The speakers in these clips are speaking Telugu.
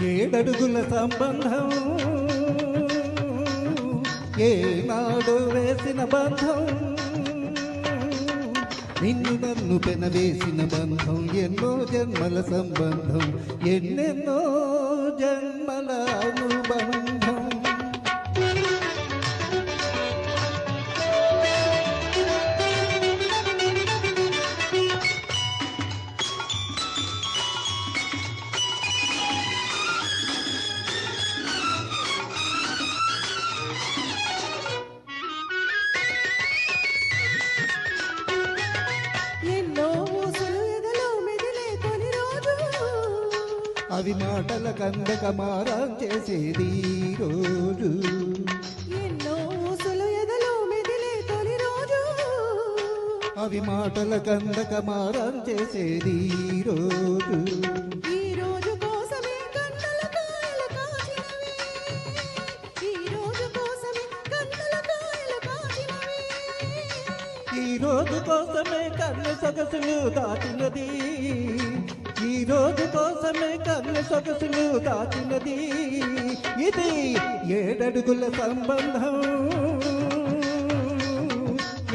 ఏడడుగుల సంబంధం ఏనాడు వేసిన బంధం నిన్ను నన్ను పెనవేసిన బంధం ఎన్నో జన్మల సంబంధం ఎన్నెన్నో జన్మల అనుబంధం అవి మాటల కందక మారం చేసేది రోజు ఎన్నో ఊసులు ఎదలో మెదిలే తొలి రోజు అవి మాటల కందక మారం చేసేది రోజు ఈ రోజు కోసమే కన్నుల కాయలు కాచినవి ఈ రోజు కోసమే కన్నుల కాయలు కాచినవి ఈ రోజు కోసమే కన్ను సొగసులు దాచినది ఈ రోజు కోసమే కన్ను సొగసులు దాచినది ఇది ఏడడుగుల సంబంధం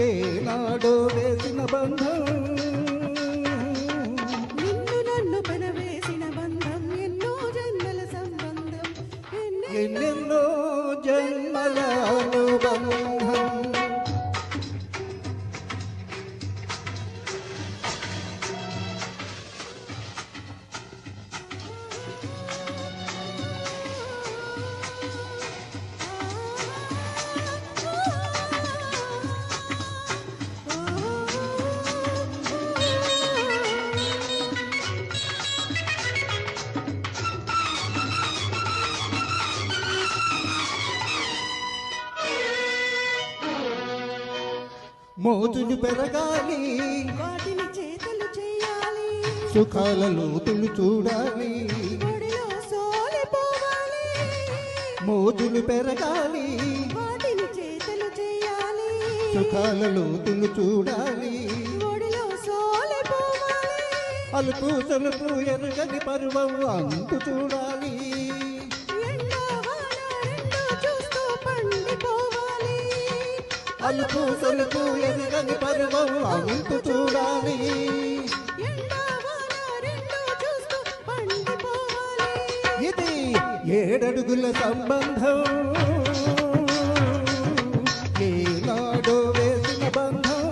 ఏనాడో వేసిన బంధం నిన్ను నన్ను పెనవేసిన బంధం ఎన్నో జన్మల సంబంధం ఎన్నెన్నో జన్మల అనుబంధం మోజులు పెరగాలి వాటిని చేతలు చేయాలి సుఖాల లోతులు చూడాలి ఒడిలో సోలిపోవాలి మోజులు పెరగాలి వాటిని చేతలు చేయాలి సుఖాల లోతులు చూడాలి ఒడిలో సోలిపోవాలి అలుపు సలుపు ఎరుగని పర్వం అంతు చూడాలి ఎండా వాన రెండూ చూస్తూ పండిపోవాలి అలుపు సలుపు ఎరుగని పర్వం అంతు చూడాలి ఎండా వాన రెండూ చూస్తూ పండిపోవాలి ఇది ఏడడుగుల సంబంధం ఏనాడో వేసిన బంధం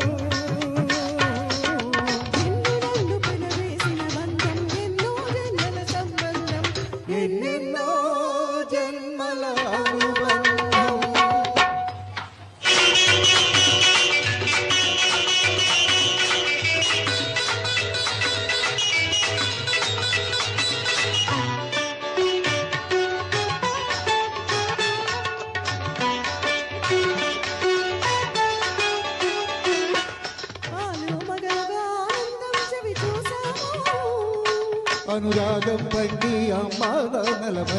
నిన్ను నన్ను పెనవేసిన బంధం ఎన్నో జన్మల సంబంధం ఎన్నెన్నో జన్మల అనుబంధం ఆలు మగలుగా ఆనందం చెవి చూసాము అనురాగం పండి అమ్మాదనలమైనాము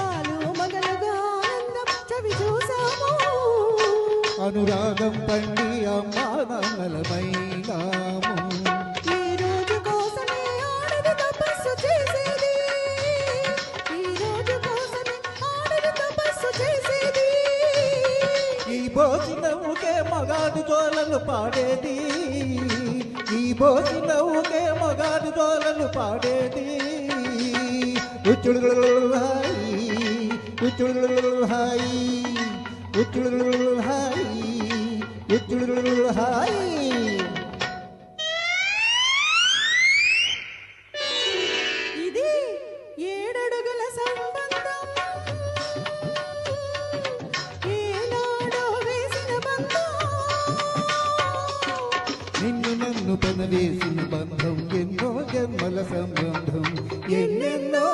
ఆలు మగలుగా ఆనందం చెవి చూసాము అనురాగం పండి అమ్మాదనలమైనాము ఈ రోజు కోసమే ఆడది తపస్సు చేసేది ఈ రోజు కోసమే ఆడది తపస్సు చేసేది ఈ బోసి నవ్వుకే మగాడు జోలలు పాడేది ఈ బోసి నవ్వుకే మగాడు జోలలు పాడేది ఉచ్చుడు హాయి ఉచ్చుడు హాయి ఉచ్చుడు హాయి ఉచ్చుడు హాయి ఇది ఏడడుగుల సంబంధం ఏనాడో వేసిన బంధం నిన్ను నన్ను పెనవేసిన బంధం ఎన్నో జన్మల సంబంధం ఎన్నెన్నో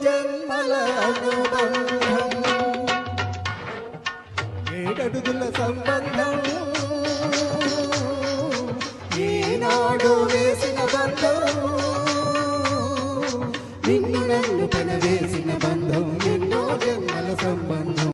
జన్మల అనుబంధం ఏడడుగుల సంబంధం ఏనాడు వేసిన బంధం నిన్ను నన్ను పెనవేసిన